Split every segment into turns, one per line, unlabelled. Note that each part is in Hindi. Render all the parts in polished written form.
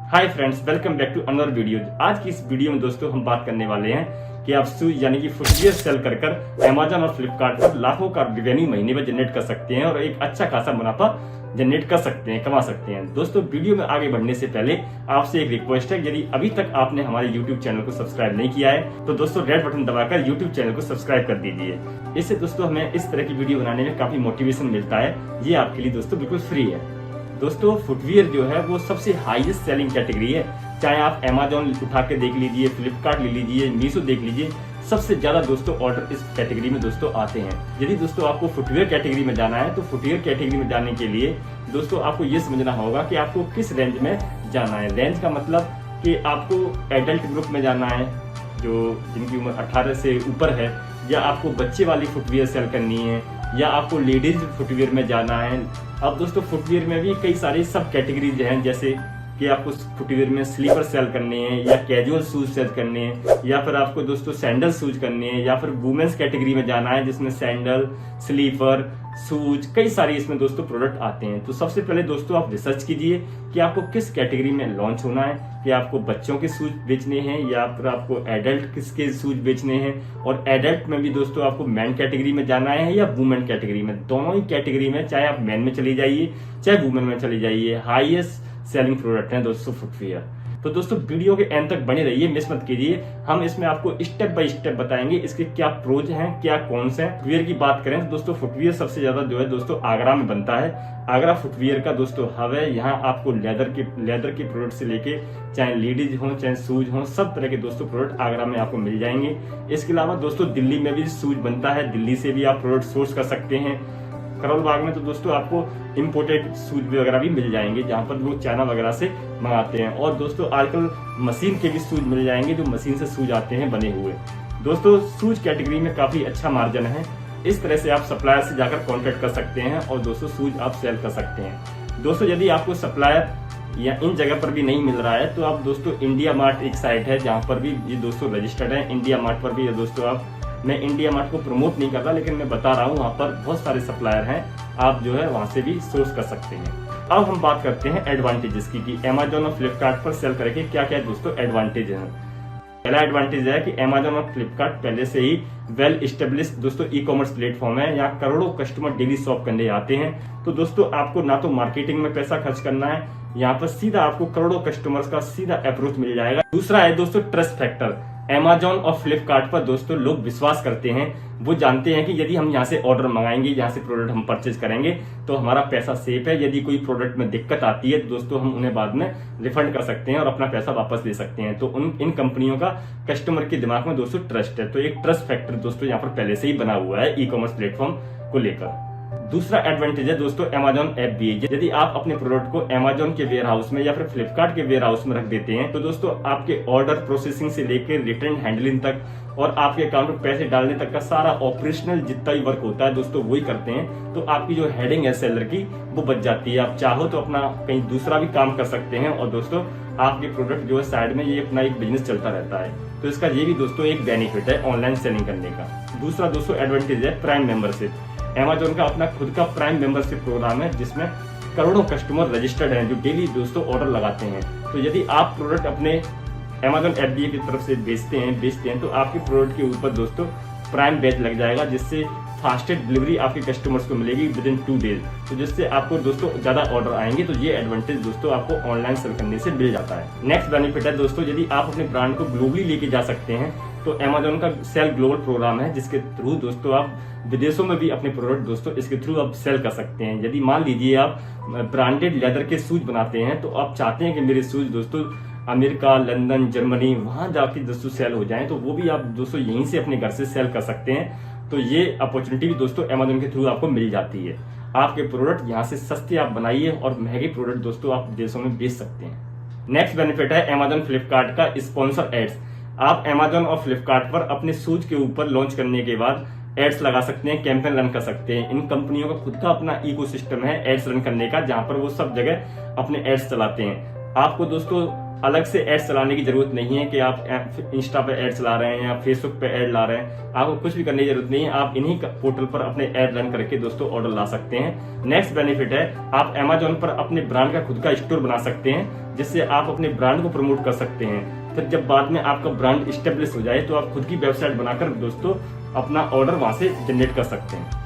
Hi friends, welcome back to another video. आज की इस वीडियो में दोस्तों हम बात करने वाले हैं कि आप शूज यानी कि फुटवियर सेल कर अमेजन और फ्लिपकार्ट पर लाखों का रेवेन्यू महीने में जनरेट कर सकते हैं और एक अच्छा खासा मुनाफा जनरेट कर सकते हैं, कमा सकते हैं। दोस्तों, वीडियो में आगे बढ़ने से पहले आपसे एक रिक्वेस्ट है, यदि अभी तक आपने हमारे यूट्यूब चैनल को सब्सक्राइब नहीं किया है तो दोस्तों रेड बटन दबाकर यूट्यूब चैनल को सब्सक्राइब कर दीजिए। इससे दोस्तों हमें इस तरह की वीडियो बनाने में काफी मोटिवेशन मिलता है। ये आपके लिए दोस्तों बिल्कुल फ्री है। दोस्तों, फुटवियर जो है वो सबसे हाईएस्ट सेलिंग कैटेगरी है। चाहे आप अमेजोन उठा के देख लीजिए, फ्लिपकार्ट ले लीजिए, मीशो देख लीजिए, सबसे ज्यादा दोस्तों ऑर्डर इस कैटेगरी में दोस्तों आते हैं। यदि दोस्तों आपको फुटवियर कैटेगरी में जाना है तो फुटवियर कैटेगरी में जाने के लिए दोस्तों आपको ये समझना होगा कि आपको किस रेंज में जाना है। रेंज का मतलब कि आपको एडल्ट ग्रुप में जाना है, जो जिनकी उम्र 18 से ऊपर है, या आपको बच्चे वाली फुटवियर सेल करनी है, या आपको लेडीज फुटवियर में जाना है। अब दोस्तों फुटवियर में भी कई सारी सब कैटेगरीज हैं, जैसे कि आपको फुटवियर में स्लीपर सेल करने हैं, या कैजुअल शूज सेल करने हैं, या फिर आपको दोस्तों सैंडल शूज करने हैं, या फिर वुमेन्स कैटेगरी में जाना है जिसमें सैंडल, स्लीपर, शूज, कई सारी इसमें दोस्तों प्रोडक्ट आते हैं। तो सबसे पहले दोस्तों आप रिसर्च कीजिए कि आपको किस कैटेगरी में लॉन्च होना है, कि आपको बच्चों के शूज बेचने हैं या फिर आपको एडल्ट किसके शूज बेचने हैं। और एडल्ट में भी दोस्तों आपको मैन कैटेगरी में जाना है या वुमेन कैटेगरी में, दोनों ही कैटेगरी में, चाहे आप मैन में चली जाइए चाहे वुमेन में चली जाइए, हाईएस्ट सेलिंग प्रोडक्ट है दोस्तों फुटवियर। तो दोस्तों वीडियो के एंड तक बने रहिए, मिस मत कीजिए। हम इसमें आपको स्टेप बाय स्टेप बताएंगे इसके क्या प्रोज हैं, क्या कॉन्स हैं। फुटवियर की बात करें तो दोस्तों फुटवियर सबसे ज्यादा जो है दोस्तों आगरा में बनता है। आगरा फुटवियर का दोस्तों हब है। यहाँ आपको लेदर के प्रोडक्ट से लेके चाहे लेडीज हो चाहे शूज हो, सब तरह के दोस्तों प्रोडक्ट आगरा में आपको मिल जाएंगे। इसके अलावा दोस्तों दिल्ली में भी शूज बनता है, दिल्ली से भी आप प्रोडक्ट सोर्स कर सकते हैं। करोल बाग में तो दोस्तों आपको इम्पोर्टेड शूज वगैरह भी मिल जाएंगे, जहां पर लोग चाइना वगैरह से मंगाते हैं। और दोस्तों आजकल मशीन के भी शूज मिल जाएंगे, जो मशीन से शूज आते हैं बने हुए। दोस्तों शूज कैटेगरी में काफी अच्छा मार्जिन है। इस तरह से आप सप्लायर से जाकर कॉन्टेक्ट कर सकते हैं और दोस्तों शूज आप सेल कर सकते हैं। दोस्तों यदि आपको सप्लायर या इन जगह पर भी नहीं मिल रहा है तो आप दोस्तों इंडिया मार्ट एक साइट है जहां पर भी ये दोस्तों रजिस्टर्ड है। इंडिया मार्ट पर भी दोस्तों आप, मैं इंडिया मार्ट को प्रमोट नहीं कर रहा लेकिन मैं बता रहा हूँ, वहाँ पर बहुत सारे सप्लायर हैं, आप जो है वहाँ से भी सोर्स कर सकते हैं। अब हम बात करते हैं एडवांटेजेस की, कि अमेजोन और फ्लिपकार्ट पर सेल करके क्या क्या दोस्तों एडवांटेज हैं। पहला एडवांटेज है कि अमेजोन और फ्लिपकार्ट पहले से ही वेल एस्टेब्लिश्ड दोस्तों ई कॉमर्स प्लेटफॉर्म है। यहाँ करोड़ों कस्टमर डेली शॉप करने आते हैं। तो दोस्तों आपको ना तो मार्केटिंग में पैसा खर्च करना है, यहाँ पर सीधा आपको करोड़ों कस्टमर्स का सीधा अप्रोच मिल जाएगा। दूसरा है दोस्तों ट्रस्ट फैक्टर। अमेजोन और फ्लिपकार्ट पर दोस्तों लोग विश्वास करते हैं, वो जानते हैं कि यदि हम यहाँ से ऑर्डर मंगाएंगे, यहाँ से प्रोडक्ट हम परचेज करेंगे तो हमारा पैसा सेफ है। यदि कोई प्रोडक्ट में दिक्कत आती है तो दोस्तों हम उन्हें बाद में रिफंड कर सकते हैं और अपना पैसा वापस ले सकते हैं। तो इन कंपनियों का कस्टमर के दिमाग में दोस्तों ट्रस्ट है। तो एक ट्रस्ट फैक्टर दोस्तों यहाँ पर पहले से ही बना हुआ है ई कॉमर्स प्लेटफॉर्म को लेकर। दूसरा एडवांटेज है दोस्तों अमेजोन ऐप भी है। यदि आप अपने प्रोडक्ट को अमेजोन के वेयर हाउस में या फिर फ्लिपकार्ट के वेयर हाउस में रख देते हैं तो दोस्तों आपके ऑर्डर प्रोसेसिंग से लेकर रिटर्न हैंडलिंग तक और आपके अकाउंट में पैसे डालने तक का सारा ऑपरेशनल जितना भी वर्क होता है दोस्तों वही करते हैं। तो आपकी जो हेडिंग है सेलर की वो बच जाती है। आप चाहो तो अपना कहीं दूसरा भी काम कर सकते हैं और दोस्तों आपके प्रोडक्ट जो है साइड में ये अपना एक बिजनेस चलता रहता है। तो इसका ये भी दोस्तों एक बेनिफिट है ऑनलाइन सेलिंग करने का। दूसरा दोस्तों एडवांटेज है प्राइम मेंबरशिप। अमेजोन का अपना खुद का प्राइम मेंबरशिप प्रोग्राम है जिसमें करोड़ों कस्टमर रजिस्टर्ड हैं जो डेली दोस्तों ऑर्डर लगाते हैं। तो यदि आप प्रोडक्ट अपने अमेजोन एफबीए की तरफ से बेचते हैं तो आपके प्रोडक्ट के ऊपर दोस्तों प्राइम बैच लग जाएगा, जिससे फास्टेस्ट डिलीवरी आपके कस्टमर्स को मिलेगी विद इन 2 डेज। तो जिससे आपको दोस्तों ज्यादा ऑर्डर आएंगे। तो ये एडवांटेज दोस्तों आपको ऑनलाइन सेल करने से मिल जाता है। नेक्स्ट बेनिफिट है दोस्तों, यदि आप अपने ब्रांड को ग्लोबली लेके जा सकते हैं तो अमेजोन का सेल ग्लोबल प्रोग्राम है जिसके थ्रू दोस्तों आप विदेशों में भी अपने प्रोडक्ट दोस्तों इसके थ्रू आप सेल कर सकते हैं। यदि मान लीजिए आप ब्रांडेड लेदर के शूज बनाते हैं तो आप चाहते हैं कि मेरे शूज दोस्तों अमेरिका, लंदन, जर्मनी वहां जाके दोस्तों सेल हो जाएं, तो वो भी आप दोस्तों यहीं से अपने घर से सेल कर सकते हैं। तो ये अपॉर्चुनिटी भी दोस्तों अमेजोन के थ्रू आपको मिल जाती है। आपके प्रोडक्ट यहाँ से सस्ते आप बनाइए और महंगे प्रोडक्ट दोस्तों आप देशों में बेच सकते हैं। नेक्स्ट बेनिफिट है अमेजोन फ्लिपकार्ट का स्पॉन्सर एड्स। आप अमेजोन और फ्लिपकार्ट पर अपने शूज के ऊपर लॉन्च करने के बाद एड्स लगा सकते हैं, कैंपेन रन कर सकते हैं। इन कंपनियों का खुद का अपना इकोसिस्टम है एड्स रन करने का, जहां पर वो सब जगह अपने एड्स चलाते हैं। आपको दोस्तों अलग से एड चलाने की जरूरत नहीं है कि आप इंस्टा पे ऐड चला रहे हैं या फेसबुक पे ऐड ला रहे हैं। आपको कुछ भी करने की जरूरत नहीं है, आप इन्हीं पोर्टल पर अपने ऐड रन करके दोस्तों ऑर्डर ला सकते हैं। नेक्स्ट बेनिफिट है, आप अमेजोन पर अपने ब्रांड का खुद का स्टोर बना सकते हैं, जिससे आप अपने ब्रांड को प्रमोट कर सकते हैं। फिर जब बाद में आपका ब्रांड स्टेब्लिश हो जाए तो आप खुद की वेबसाइट बनाकर दोस्तों अपना ऑर्डर वहां से जनरेट कर सकते हैं।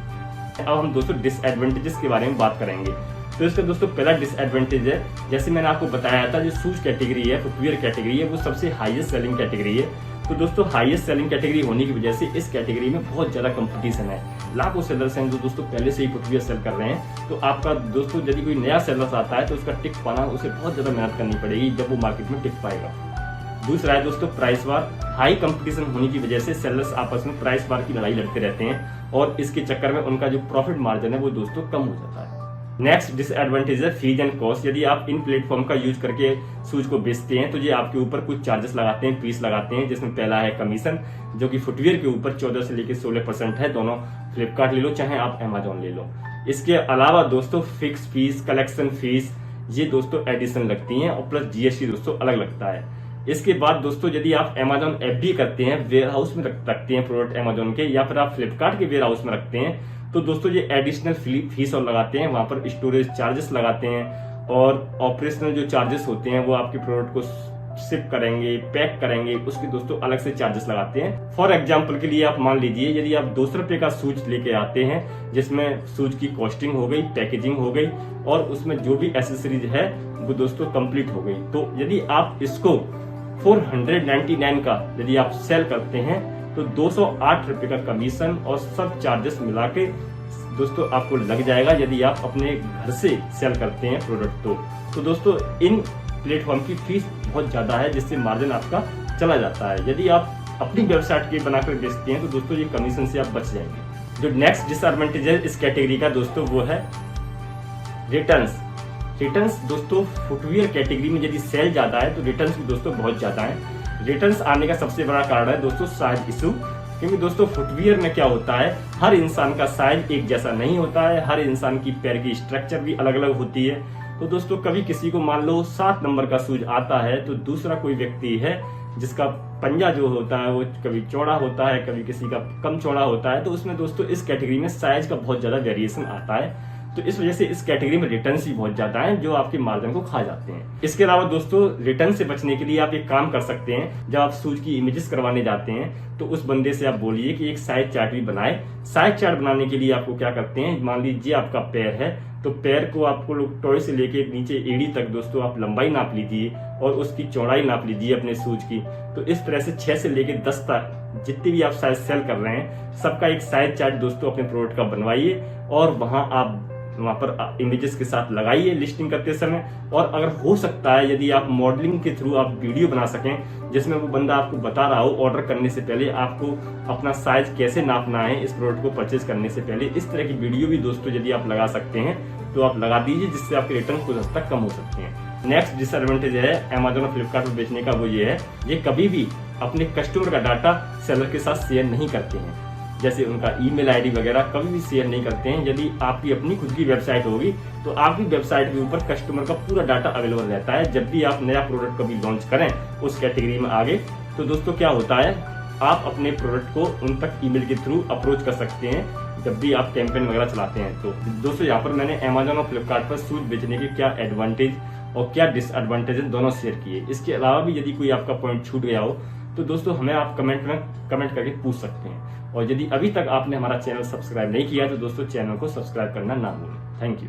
अब हम दोस्तों डिसएडवांटेजेस के बारे में बात करेंगे। तो इसका दोस्तों पहला डिसएडवांटेज है, जैसे मैंने आपको बताया था, जो शूज कैटेगरी है, फुटवियर कैटेगरी है, वो सबसे हाईएस्ट सेलिंग कैटेगरी है। तो दोस्तों हाईएस्ट सेलिंग कैटेगरी होने की वजह से इस कैटेगरी में बहुत ज्यादा कंपटीशन है। लाखों सेलर्स हैं जो दोस्तों पहले से ही फुटवियर सेल कर रहे हैं। तो आपका दोस्तों यदि कोई नया सेलर आता है तो उसका टिक पाना उसे बहुत ज्यादा मेहनत करनी पड़ेगी जब वो मार्केट में टिक पाएगा। दूसरा है दोस्तों प्राइस वार। हाई कंपटीशन होने की वजह से सेलर्स आपस में प्राइस वार की लड़ाई लड़ते रहते हैं और इसके चक्कर में उनका जो प्रॉफिट मार्जिन है वो दोस्तों कम हो जाता है। नेक्स्ट डिसएडवांटेज है फीस एंड कॉस्ट। यदि आप इन प्लेटफॉर्म का यूज करके शूज को बेचते हैं तो ये आपके ऊपर कुछ चार्जेस लगाते हैं, फीस लगाते हैं, जिसमें पहला है कमीशन, जो कि फुटवियर के ऊपर 14 से लेकर 16% है। दोनों फ्लिपकार्ट ले लो चाहे आप अमेजोन ले लो। इसके अलावा दोस्तों फिक्स फीस, कलेक्शन फीस, ये दोस्तों एडिशन लगती हैं और प्लस जीएसटी दोस्तों अलग लगता है। इसके बाद दोस्तों यदि आप अमेजोन ऐप भी करते हैं, वेयर हाउस में रखते हैं प्रोडक्ट अमेजोन के, या फिर आप फ्लिपकार्ट के वेयर हाउस में रखते हैं, तो दोस्तों ये एडिशनल फीस और लगाते हैं, वहां पर स्टोरेज चार्जेस लगाते हैं और ऑपरेशनल जो चार्जेस होते हैं वो आपके प्रोडक्ट को शिप करेंगे, पैक करेंगे, उसके दोस्तों अलग से चार्जेस लगाते हैं। फॉर एग्जांपल के लिए आप मान लीजिए यदि आप 200 रुपए का शूज लेके आते हैं, जिसमें शूज की कॉस्टिंग हो गई, पैकेजिंग हो गई और उसमें जो भी एसेसरीज है वो दोस्तों कंप्लीट हो गई, तो यदि आप इसको 499 का यदि आप सेल करते हैं तो 208 रुपए का कमीशन और सब चार्जेस मिला के दोस्तों आपको लग जाएगा यदि आप अपने घर से सेल करते हैं प्रोडक्ट। तो दोस्तों इन प्लेटफॉर्म की फीस बहुत ज्यादा है, जिससे मार्जिन आपका चला जाता है। यदि आप अपनी वेबसाइट के बनाकर बेचते हैं तो दोस्तों ये कमीशन से आप बच जाएंगे। जो नेक्स्ट डिसएडवांटेज है इस कैटेगरी का दोस्तों वो है रिटर्न्स। दोस्तों फुटवियर कैटेगरी में यदि सेल ज्यादा है तो रिटर्न्स भी दोस्तों बहुत ज्यादा है। रिटर्न्स आने का सबसे बड़ा कारण है दोस्तों साइज इशू, क्योंकि दोस्तों फुटवियर में क्या होता है, हर इंसान का साइज एक जैसा नहीं होता है, हर इंसान की पैर की स्ट्रक्चर भी अलग अलग होती है। तो दोस्तों कभी किसी को मान लो 7 नंबर का शूज आता है तो दूसरा कोई व्यक्ति है जिसका पंजा जो होता है वो कभी चौड़ा होता है, कभी किसी का कम चौड़ा होता है, तो उसमें दोस्तों इस कैटेगरी में साइज का बहुत ज्यादा वेरिएशन आता है। तो इस वजह से इस कैटेगरी में रिटर्न्स ही बहुत ज्यादा हैं जो आपके मार्जिन को खा जाते हैं। इसके अलावा दोस्तों रिटर्न से बचने के लिए आप एक काम कर सकते हैं, जब आप शूज की इमेजेस करवाने जाते हैं तो उस बंदे से आप बोलिए कि एक साइज चार्ट भी बनाए। साइज चार्ट बनाने के लिए आपको क्या करते हैं, मान लीजिए आपका पैर है तो पैर को आपको टॉय से लेके नीचे एड़ी तक दोस्तों आप लंबाई नाप लीजिए और उसकी चौड़ाई नाप लीजिए अपने शूज की। तो इस तरह से 6 से लेके 10 तक जितने भी आप साइज सेल कर रहे हैं सबका एक साइज चार्ट दोस्तों अपने प्रोडक्ट का बनवाइए और वहां पर इमेजेस के साथ लगाइए लिस्टिंग करते समय। और अगर हो सकता है यदि आप मॉडलिंग के थ्रू आप वीडियो बना सकें जिसमें वो बंदा आपको बता रहा हो ऑर्डर करने से पहले आपको अपना साइज कैसे नापना है इस प्रोडक्ट को परचेज करने से पहले, इस तरह की वीडियो भी दोस्तों यदि आप लगा सकते हैं तो आप लगा दीजिए, जिससे आपके रिटर्न कुछ हद तक कम हो सकते हैं। नेक्स्ट डिसएडवांटेज है अमेजोन और फ्लिपकार्ट पर बेचने का, वो ये है ये कभी भी अपने कस्टमर का डाटा सेलर के साथ शेयर नहीं करते हैं, जैसे उनका ईमेल आईडी वगैरह कभी भी शेयर नहीं करते हैं। यदि आपकी अपनी खुद की वेबसाइट होगी तो आपकी वेबसाइट के ऊपर कस्टमर का पूरा डाटा अवेलेबल रहता है। जब भी आप नया प्रोडक्ट कभी लॉन्च करें उस कैटेगरी में आगे, तो दोस्तों क्या होता है आप अपने प्रोडक्ट को उन तक ईमेल के थ्रू अप्रोच कर सकते हैं जब भी आप कैंपेन वगैरह चलाते हैं। तो दोस्तों यहाँ पर मैंने अमेजोन और फ्लिपकार्ट पर शूज बेचने के क्या एडवांटेज और क्या डिसएडवांटेज दोनों शेयर किए। इसके अलावा भी यदि कोई आपका पॉइंट छूट गया हो तो दोस्तों हमें आप कमेंट करके पूछ सकते हैं। और यदि अभी तक आपने हमारा चैनल सब्सक्राइब नहीं किया तो दोस्तों चैनल को सब्सक्राइब करना ना भूलें। Thank you.